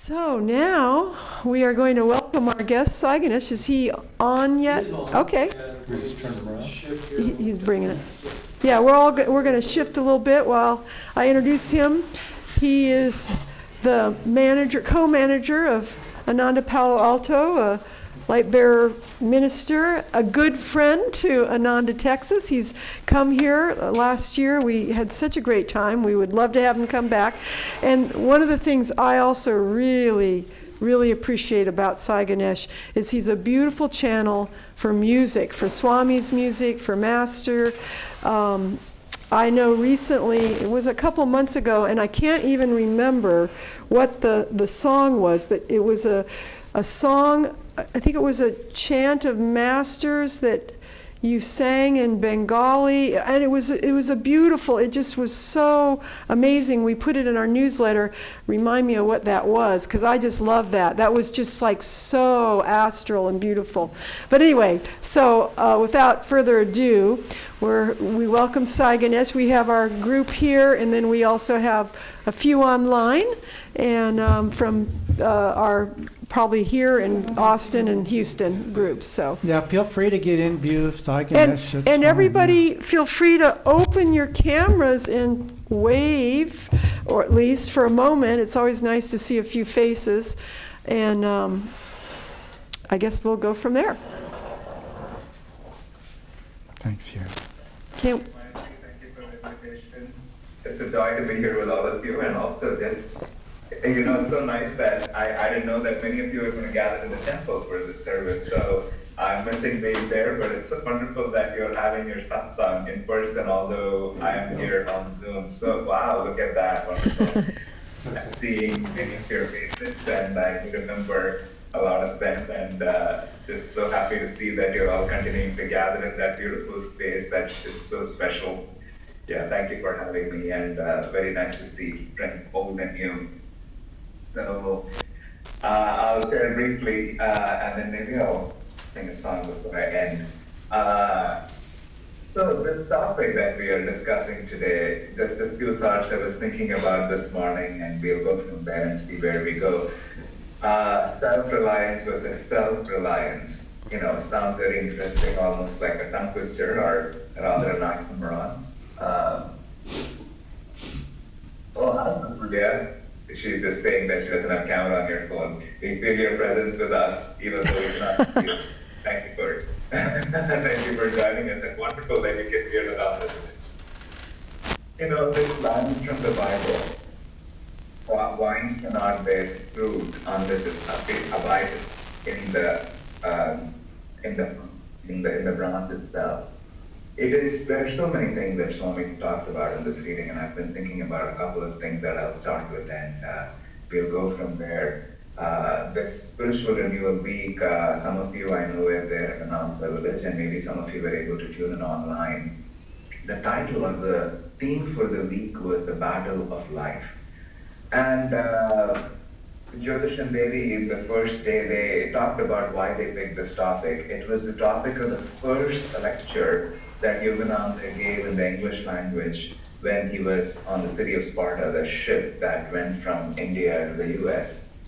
So now we are going to welcome our guest, Saiganesh. Is he on yet? He is on. Okay. We just turn him around. He's bringing it. Yeah, we're going to shift a little bit while I introduce him. He is the co-manager of Ananda Palo Alto, a light bearer minister, a good friend to Ananda, Texas. He's come here last year. We had such a great time. We would love to have him come back. And one of the things I also really appreciate about Saiganesh is he's a beautiful channel for music, for Swami's music, for Master. I know recently, it was a couple months ago, and I can't even remember what the song was, but it was a song, I think it was a chant of Masters that you sang in Bengali, and it was a beautiful, it just was so amazing. We put it in our newsletter. Remind me of what that was, because I just love that. That was just like so astral and beautiful. But anyway, so without further ado, we welcome Saiganesh. We have our group here, and then we also have a few online, and from our probably here in Austin and Houston groups. So yeah, feel free to get in view of Saiganesh. And everybody, feel free to open your cameras and wave, or at least for a moment. It's always nice to see a few faces, and I guess we'll go from there. Thanks, here. Can't. Thank you for the invitation. It's a joy to be here with all of you, and also just, it's so nice that I didn't know that many of you are going to gather in the temple for this service, so I'm missing being there, but it's so wonderful that you're having your satsang in person, although I am here on Zoom. So, wow, look at that, wonderful. I'm seeing many of your faces, and I remember a lot of them, and just so happy to see that you're all continuing to gather in that beautiful space that is so special. Yeah, thank you for having me, and very nice to see friends old and new. So I'll share briefly, and then maybe I'll sing a song before I end. So this topic that we are discussing today, just a few thoughts I was thinking about this morning, and we'll go from there and see where we go. Self-reliance versus self-reliance. Sounds very interesting, almost like a tongue twister, or rather an oxymoron. Yeah. She's just saying that she doesn't have camera on your phone. We feel your presence with us, even though we cannot see you. Thank you for thank you for joining us, and wonderful that you can hear without this. This line from the Bible. Wine cannot bear fruit unless it abides in the branch itself. There are so many things that Swami talks about in this reading, and I've been thinking about a couple of things that I'll start with, and we'll go from there. This Spiritual Renewal Week, some of you I know were there in Ananda Village, and maybe some of you were able to tune in online. The title of the theme for the week was The Battle of Life. And Jyotish and Devi, in the first day, they talked about why they picked this topic. It was the topic of the first lecture that Yogananda gave in the English language when he was on the city of Sparta, the ship that went from India to the US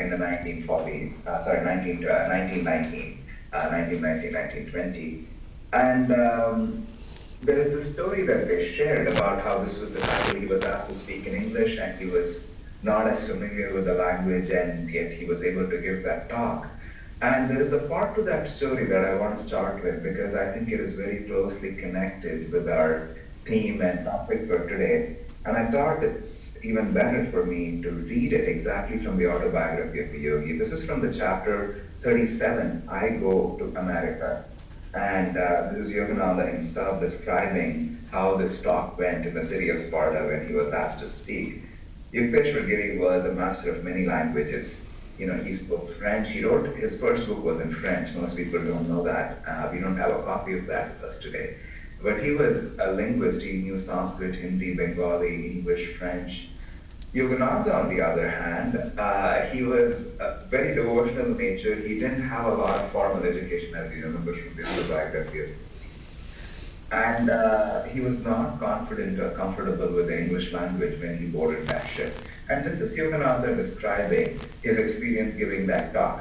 in the 1940s, 1919, 1920. And there is a story that they shared about how this was the time he was asked to speak in English, and he was not as familiar with the language, and yet he was able to give that talk. And there is a part to that story that I want to start with, because I think it is very closely connected with our theme and topic for today. And I thought it's even better for me to read it exactly from the autobiography of a yogi. This is from the chapter 37, I Go to America. And this is Yogananda himself describing how this talk went in the city of Sparta when he was asked to speak. Yukteswar was a master of many languages. He spoke French. He wrote, his first book was in French. Most people don't know that. We don't have a copy of that with us today. But he was a linguist. He knew Sanskrit, Hindi, Bengali, English, French. Yogananda, on the other hand, he was a very devotional nature. He didn't have a lot of formal education, as you remember from the autobiography. And he was not confident or comfortable with the English language when he boarded that ship. And this is Yogananda describing his experience giving that talk.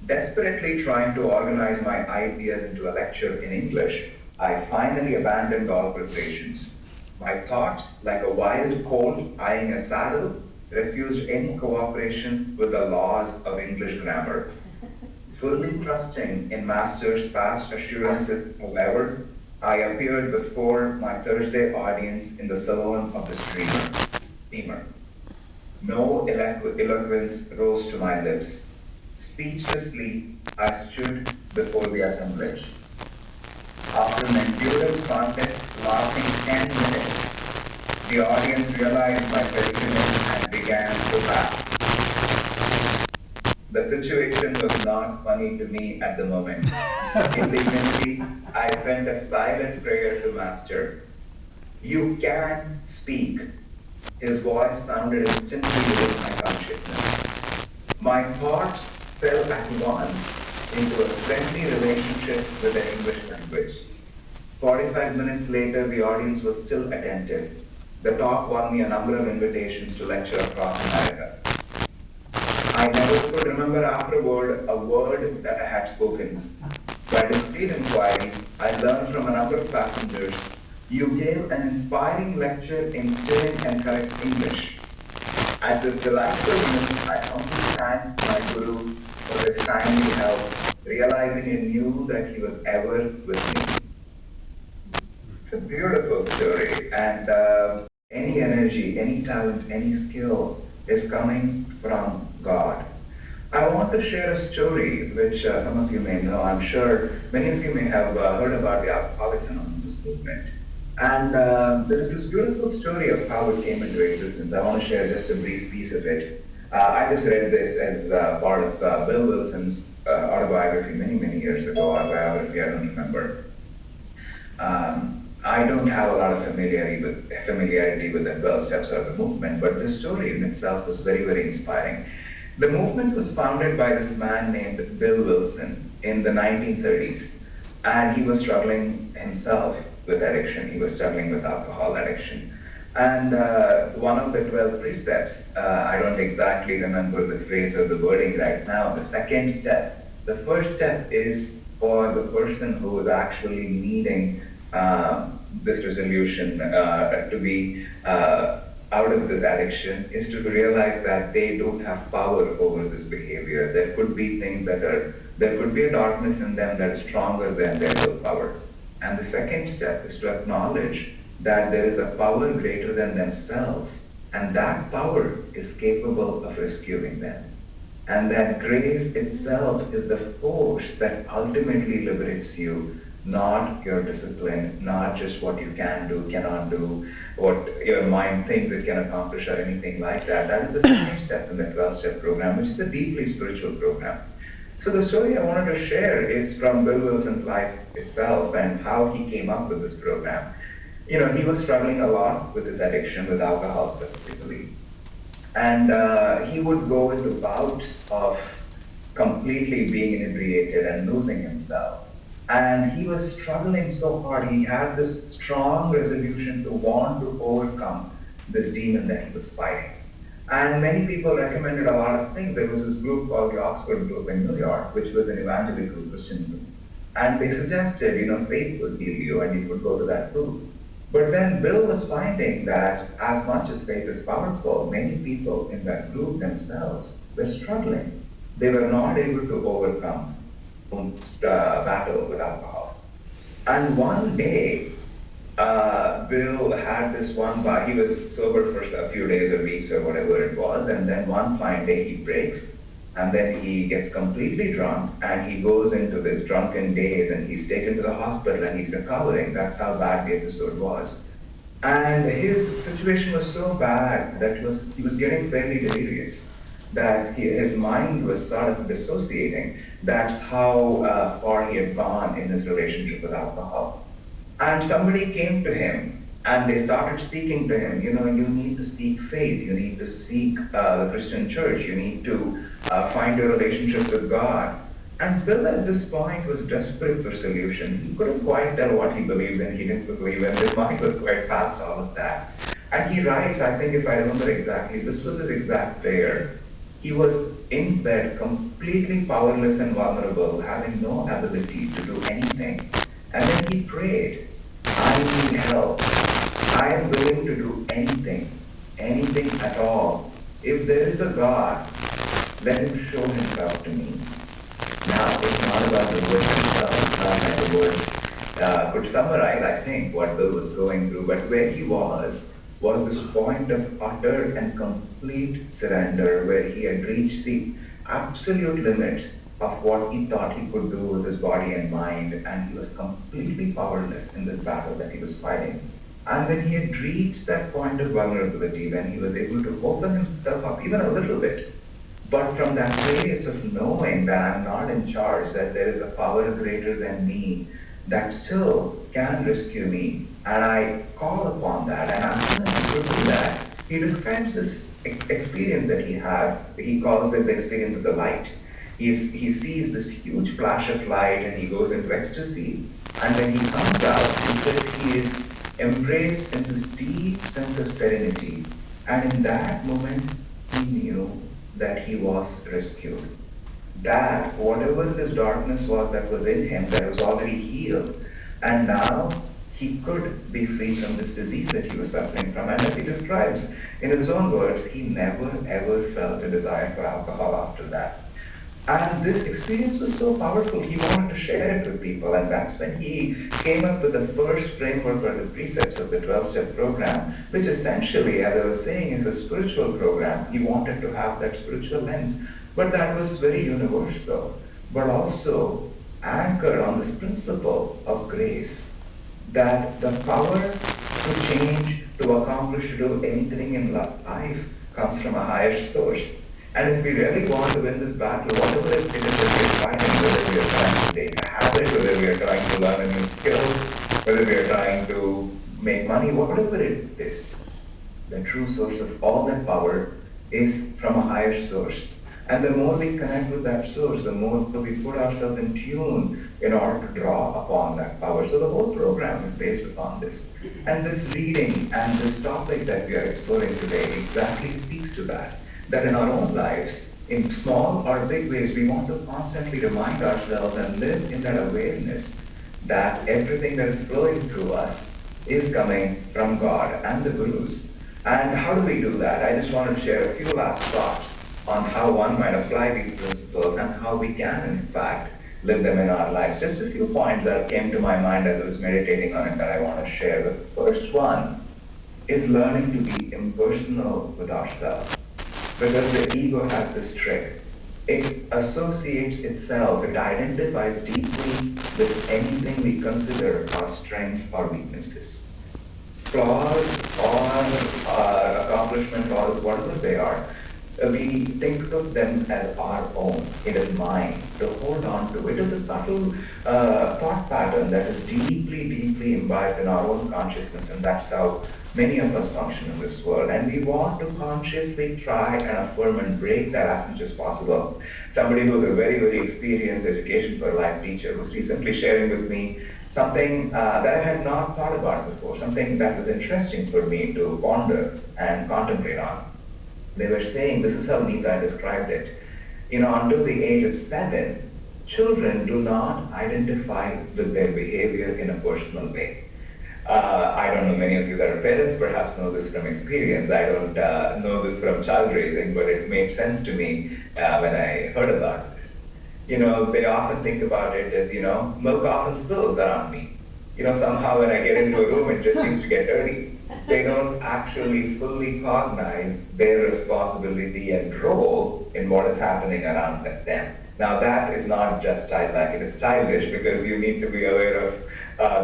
Desperately trying to organize my ideas into a lecture in English, I finally abandoned all preparations. My thoughts, like a wild colt eyeing a saddle, refused any cooperation with the laws of English grammar. Fully trusting in Master's past assurances, however, I appeared before my Thursday audience in the salon of the steamer. No eloquence rose to my lips. Speechlessly, I stood before the assemblage. After an endurance contest lasting 10 minutes, the audience realized my predicament and began to laugh. The situation was not funny to me at the moment. Indignantly, I sent a silent prayer to Master. You can speak. His voice sounded instantly within my consciousness. My thoughts fell at once into a friendly relationship with the English language. 45 minutes later, the audience was still attentive. The talk won me a number of invitations to lecture across America. I never could remember afterward a word that I had spoken. By discreet inquiry, I learned from a number of passengers, you gave an inspiring lecture in stilling and correct English. At this delightful moment, I humbly thanked my Guru for his kindly help, realizing anew that he was ever with me. It's a beautiful story, and any energy, any talent, any skill is coming from God. I want to share a story which some of you may know. I'm sure many of you may have heard about the Alcoholics Anonymous movement. And there is this beautiful story of how it came into existence. I want to share just a brief piece of it. I just read this as part of Bill Wilson's autobiography many years ago, or biography, I don't remember. I don't have a lot of familiarity with the 12 steps of the movement, but the story in itself was very inspiring. The movement was founded by this man named Bill Wilson in the 1930s, and he was struggling himself with addiction. He was struggling with alcohol addiction. And one of the 12 precepts, I don't exactly remember the phrase or the wording right now, the second step. The first step is for the person who is actually needing this resolution to be out of this addiction, is to realize that they don't have power over this behavior. There could be things there could be a darkness in them that is stronger than their willpower. And the second step is to acknowledge that there is a power greater than themselves, and that power is capable of rescuing them. And that grace itself is the force that ultimately liberates you, not your discipline, not just what you can do, cannot do, what your mind thinks it can accomplish or anything like that. That is the second step in the 12-step program, which is a deeply spiritual program. So the story I wanted to share is from Bill Wilson's life itself and how he came up with this program. You know, he was struggling a lot with his addiction, with alcohol specifically. And he would go into bouts of completely being inebriated and losing himself. And he was struggling so hard. He had this strong resolution to want to overcome this demon that he was fighting. And many people recommended a lot of things. There was this group called the Oxford Group in New York, which was an evangelical Christian group. And they suggested, faith would heal you and you could go to that group. But then Bill was finding that as much as faith is powerful, many people in that group themselves were struggling. They were not able to overcome battle with alcohol. And one day, Bill had this one bar. He was sober for a few days or weeks or whatever it was, and then one fine day he breaks, and then he gets completely drunk, and he goes into this drunken daze, and he's taken to the hospital, and he's recovering. That's how bad the episode was. And his situation was so bad that he was getting fairly delirious, that his mind was sort of dissociating. That's how far he had gone in his relationship with alcohol. And somebody came to him and they started speaking to him, you need to seek faith, you need to seek the Christian church, you need to find your relationship with God. And Bill at this point was desperate for solution. He couldn't quite tell what he believed in, he didn't believe in, his mind was quite past all of that. And he writes, I think if I remember exactly, this was his exact prayer. He was in bed, completely powerless and vulnerable, having no ability to do anything. And then he prayed, I need help. I am willing to do anything, anything at all. If there is a God, let him show himself to me. Now, it's not about the words themselves, it's not like the words could summarize, I think, what Bill was going through, but where he was this point of utter and complete surrender, where he had reached the absolute limits of what he thought he could do with his body and mind, and he was completely powerless in this battle that he was fighting. And when he had reached that point of vulnerability, when he was able to open himself up even a little bit, but from that place of knowing that I'm not in charge, that there is a power greater than me that still can rescue me, and I call upon that, and as soon as he could do that, he describes this experience that he has. He calls it the experience of the light. He sees this huge flash of light, and he goes into ecstasy, and when he comes out, he says he is embraced in this deep sense of serenity, and in that moment, he knew that he was rescued. That whatever this darkness was that was in him, that was already healed, and now he could be free from this disease that he was suffering from. And as he describes in his own words, he never ever felt a desire for alcohol after that. And this experience was so powerful, he wanted to share it with people, and that's when he came up with the first framework or the precepts of the 12-step program, which essentially, as I was saying, is a spiritual program. He wanted to have that spiritual lens, but that was very universal, but also anchored on this principle of grace, that the power to change, to accomplish, to do anything in life comes from a higher source. And if we really want to win this battle, whatever it is that we are fighting, whether we are trying to take a habit, whether we are trying to learn a new skill, whether we are trying to make money, whatever it is, the true source of all that power is from a higher source. And the more we connect with that source, the more we put ourselves in tune in order to draw upon that power. So the whole program is based upon this. And this reading and this topic that we are exploring today exactly speaks to that. That in our own lives, in small or big ways, we want to constantly remind ourselves and live in that awareness that everything that is flowing through us is coming from God and the Gurus. And how do we do that? I just wanted to share a few last thoughts on how one might apply these principles and how we can, in fact, live them in our lives. Just a few points that came to my mind as I was meditating on it that I want to share. The first one is learning to be impersonal with ourselves. Because the ego has this trick. It associates itself, it identifies deeply with anything we consider our strengths or weaknesses. Flaws or accomplishment or whatever they are, we think of them as our own. It is mine to hold on to. It is a subtle thought pattern that is deeply, deeply imbibed in our own consciousness, and that's how many of us function in this world. And we want to consciously try and affirm and break that as much as possible. Somebody who's a very, very experienced education for life teacher was recently sharing with me something that I had not thought about before, something that was interesting for me to ponder and contemplate on. They were saying, this is how Nita described it, until the age of 7, children do not identify with their behavior in a personal way. I don't know, many of you that are parents perhaps know this from experience. I don't know this from child raising, but it made sense to me when I heard about this. They often think about it as, milk often spills around me. Somehow when I get into a room, it just seems to get dirty. They don't actually fully cognize their responsibility and role in what is happening around them. Now that is not just childlike, it is childish because you need to be aware of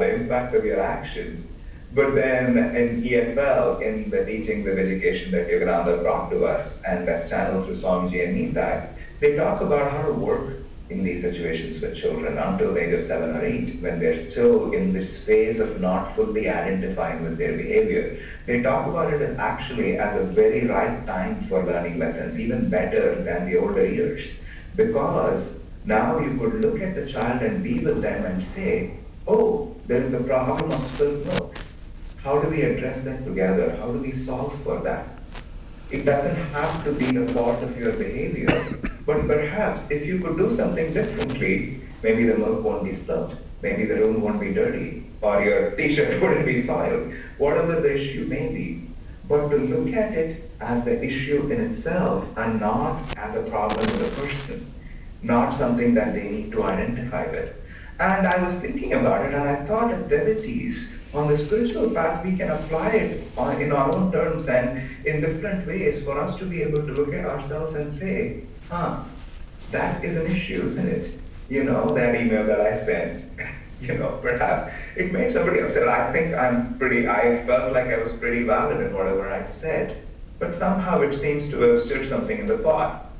the impact of your actions. But then in EFL, in the teachings of education that Yogananda brought to us and that's channeled through Swamiji and Nita, they talk about how to work in these situations with children until the age of 7 or 8, when they're still in this phase of not fully identifying with their behavior. They talk about it actually as a very right time for learning lessons, even better than the older years. Because now you could look at the child and be with them and say, oh, there is the problem of spilled milk. How do we address them together? How do we solve for that? It doesn't have to be the fault of your behavior, but perhaps if you could do something differently, maybe the milk won't be spilt, maybe the room won't be dirty, or your t-shirt wouldn't be soiled, whatever the issue may be. But to look at it as the issue in itself and not as a problem with the person, not something that they need to identify with. And I was thinking about it, and I thought as devotees, on the spiritual path, we can apply it in our own terms and in different ways for us to be able to look at ourselves and say, that is an issue, isn't it? That email that I sent, perhaps it made somebody upset. I think I felt like I was pretty valid in whatever I said, but somehow it seems to have stirred something in the pot.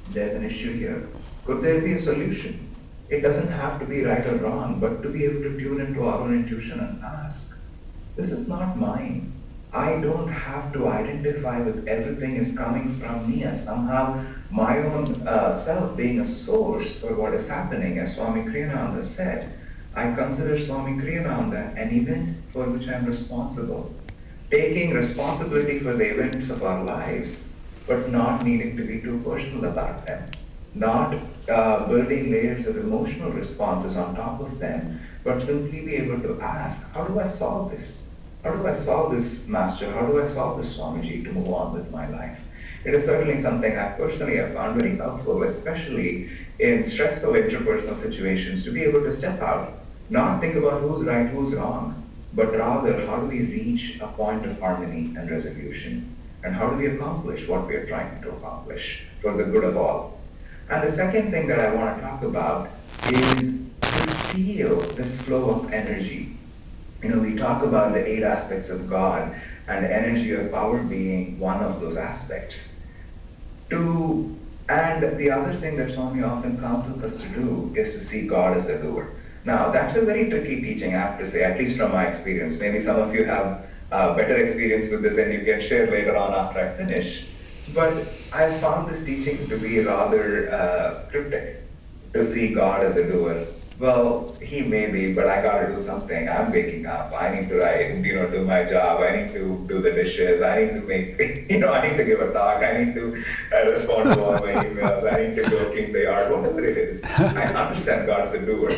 There's an issue here. Could there be a solution? It doesn't have to be right or wrong, but to be able to tune into our own intuition and ask, this is not mine. I don't have to identify with everything is coming from me as somehow my own self being a source for what is happening. As Swami Kriyananda said, I consider Swami Kriyananda an event for which I'm responsible. Taking responsibility for the events of our lives, but not needing to be too personal about them. Not building layers of emotional responses on top of them, but simply be able to ask, how do I solve this? How do I solve this, Master? How do I solve this, Swamiji, to move on with my life? It is certainly something I personally have found very helpful, especially in stressful interpersonal situations, to be able to step out, not think about who's right, who's wrong, but rather how do we reach a point of harmony and resolution? And how do we accomplish what we are trying to accomplish for the good of all? And the second thing that I want to talk about is to feel this flow of energy. We talk about the 8 aspects of God and energy of power being one of those aspects. And the other thing that Swami often counsels us to do is to see God as a doer. Now, that's a very tricky teaching, I have to say, at least from my experience. Maybe some of you have better experience with this and you can share later on after I finish. But I found this teaching to be rather cryptic, to see God as a doer. Well, he may be, but I got to do something. I'm waking up. I need to write, do my job. I need to do the dishes. I need to make, I need to give a talk. I need to respond to all my emails. I need to go clean the yard, whatever it is. I understand God's a doer.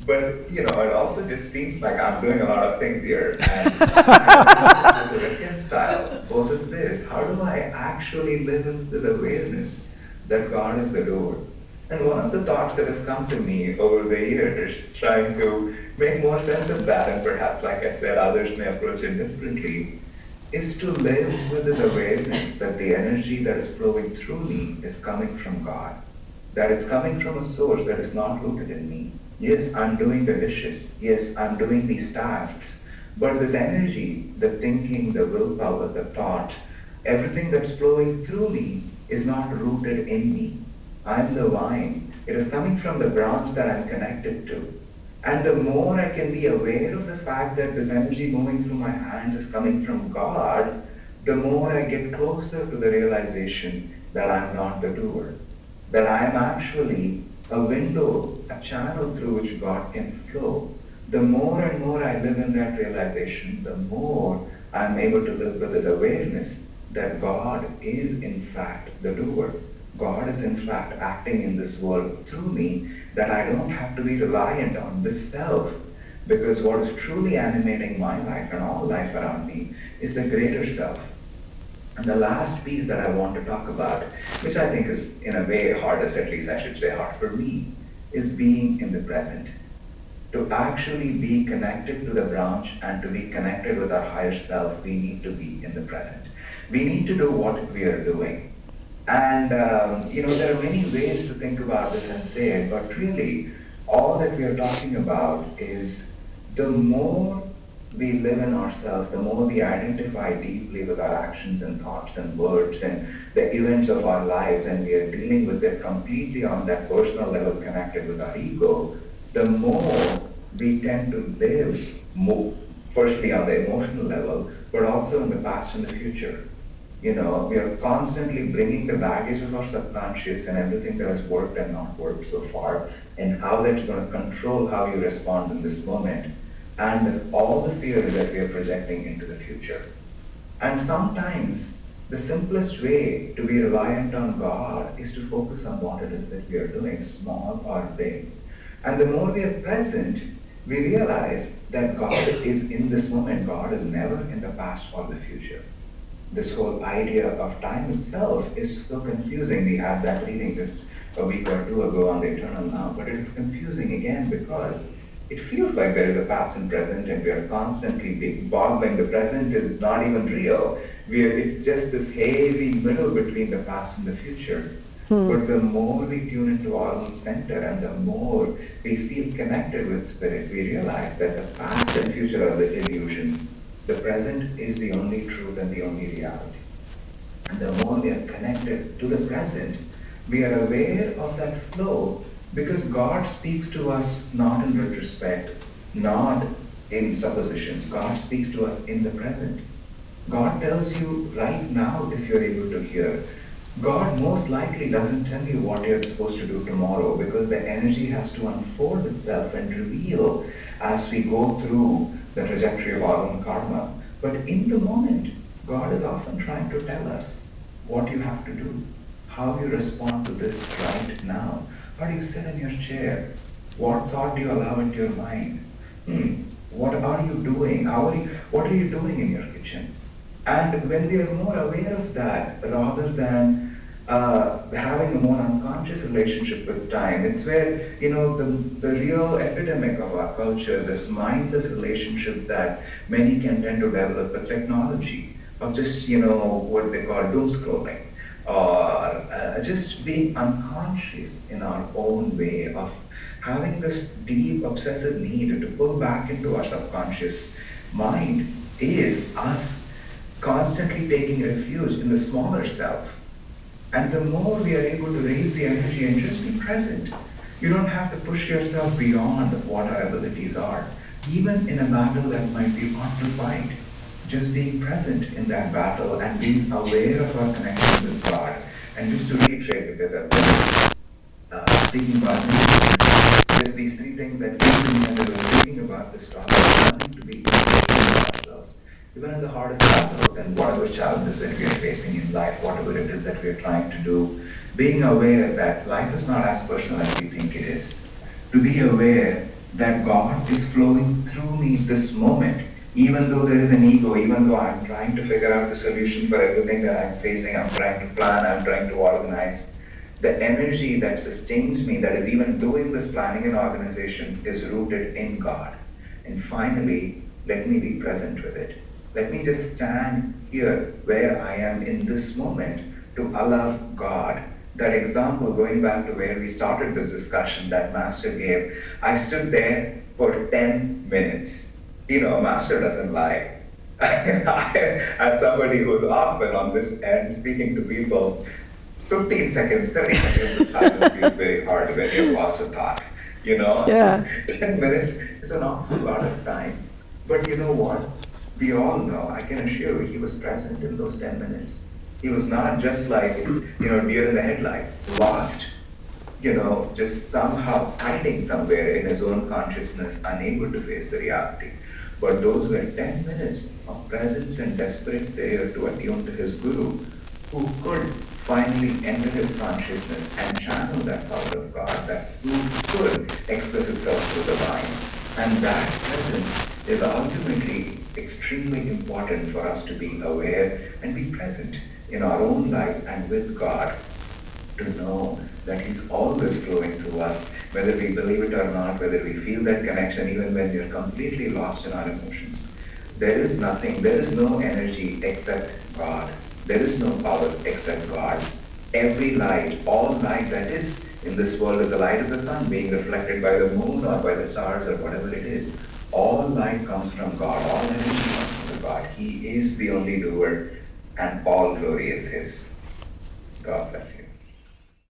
But, it also just seems like I'm doing a lot of things here. And I have to reconcile both of this. How do I actually live in this awareness that God is the doer? And one of the thoughts that has come to me over the years, trying to make more sense of that, and perhaps, like I said, others may approach it differently, is to live with this awareness that the energy that is flowing through me is coming from God. That it's coming from a source that is not rooted in me. Yes, I'm doing the dishes. Yes, I'm doing these tasks. But this energy, the thinking, the willpower, the thoughts, everything that's flowing through me is not rooted in me. I'm the vine. It is coming from the branch that I'm connected to. And the more I can be aware of the fact that this energy moving through my hands is coming from God, the more I get closer to the realization that I'm not the doer. That I am actually a window, a channel through which God can flow. The more and more I live in that realization, the more I'm able to live with this awareness that God is in fact the doer. God is in fact acting in this world through me, that I don't have to be reliant on this self, because what is truly animating my life and all life around me is the greater self. And the last piece that I want to talk about, which I think is in a way hardest, at least I should say hard for me, is being in the present. To actually be connected to the branch and to be connected with our higher self, we need to be in the present. We need to do what we are doing. And, there are many ways to think about this and say it, but really, all that we are talking about is the more we live in ourselves, the more we identify deeply with our actions and thoughts and words and the events of our lives, and we are dealing with it completely on that personal level connected with our ego, the more we tend to live more, firstly on the emotional level, but also in the past and the future. We are constantly bringing the baggage of our subconscious and everything that has worked and not worked so far, and how that's going to control how you respond in this moment. and all the fear that we are projecting into the future. And sometimes the simplest way to be reliant on God is to focus on what it is that we are doing, small or big. And the more we are present, we realize that God is in this moment. God is never in the past or the future. This whole idea of time itself is so confusing. We had that reading just a week or two ago on the Eternal Now, but it is confusing again because it feels like there is a past and present and we are constantly being boggling. The present is not even real. It's just this hazy middle between the past and the future. But the more we tune into our own center and the more we feel connected with Spirit, we realize that the past and future are the illusion. The present is the only truth and the only reality. And the more we are connected to the present, we are aware of that flow because God speaks to us not in retrospect, not in suppositions. God speaks to us in the present. God tells you right now if you're able to hear. God most likely doesn't tell you what you're supposed to do tomorrow because the energy has to unfold itself and reveal as we go through the trajectory of our own karma. But in the moment, God is often trying to tell us what you have to do, how you respond to this right now. How do you sit in your chair? What thought do you allow into your mind? What are you doing? What are you doing in your kitchen? And when we are more aware of that, rather than having a more unconscious relationship with time, it's where, the real epidemic of our culture, this mindless relationship that many can tend to develop with technology, of just, what they call doom scrolling, or just being unconscious in our own way of having this deep obsessive need to pull back into our subconscious mind is us constantly taking refuge in the smaller self. And the more we are able to raise the energy and just be present, you don't have to push yourself beyond what our abilities are. Even in a battle that might be hard to fight, just being present in that battle and being aware of our connection with God. And just to reiterate, because I've been speaking about just these three things that came to me as I was speaking about this topic, learning to be present with ourselves. Even in the hardest battles and whatever challenges that we are facing in life, whatever it is that we are trying to do, being aware that life is not as personal as we think it is. To be aware that God is flowing through me this moment, even though there is an ego, even though I'm trying to figure out the solution for everything that I'm facing, I'm trying to plan, I'm trying to organize. The energy that sustains me, that is even doing this planning and organization, is rooted in God. And finally, let me be present with it. Let me just stand here where I am in this moment to allow God. That example, going back to where we started this discussion that Master gave, I stood there for 10 minutes. Master doesn't lie. As somebody who's often on this end speaking to people, 15 seconds, 30 seconds of silence feels very hard when you've lost a thought. Yeah. 10 minutes is an awful lot of time. But you know what? We all know, I can assure you, he was present in those 10 minutes. He was not just like, deer in the headlights, lost, just somehow hiding somewhere in his own consciousness, unable to face the reality. But those were 10 minutes of presence and desperate prayer to attune to his Guru, who could finally enter his consciousness and channel that power of God, that could express itself through the mind. And that presence is ultimately extremely important for us to be aware and be present in our own lives and with God, to know that He's always flowing through us, whether we believe it or not, whether we feel that connection even when we are completely lost in our emotions. There is nothing, there is no energy except God. There is no power except God's. Every light, all light that is in this world is the light of the sun being reflected by the moon or by the stars or whatever it is. All light comes from God. All energy comes from God. He is the only doer, and all glory is His. God bless you.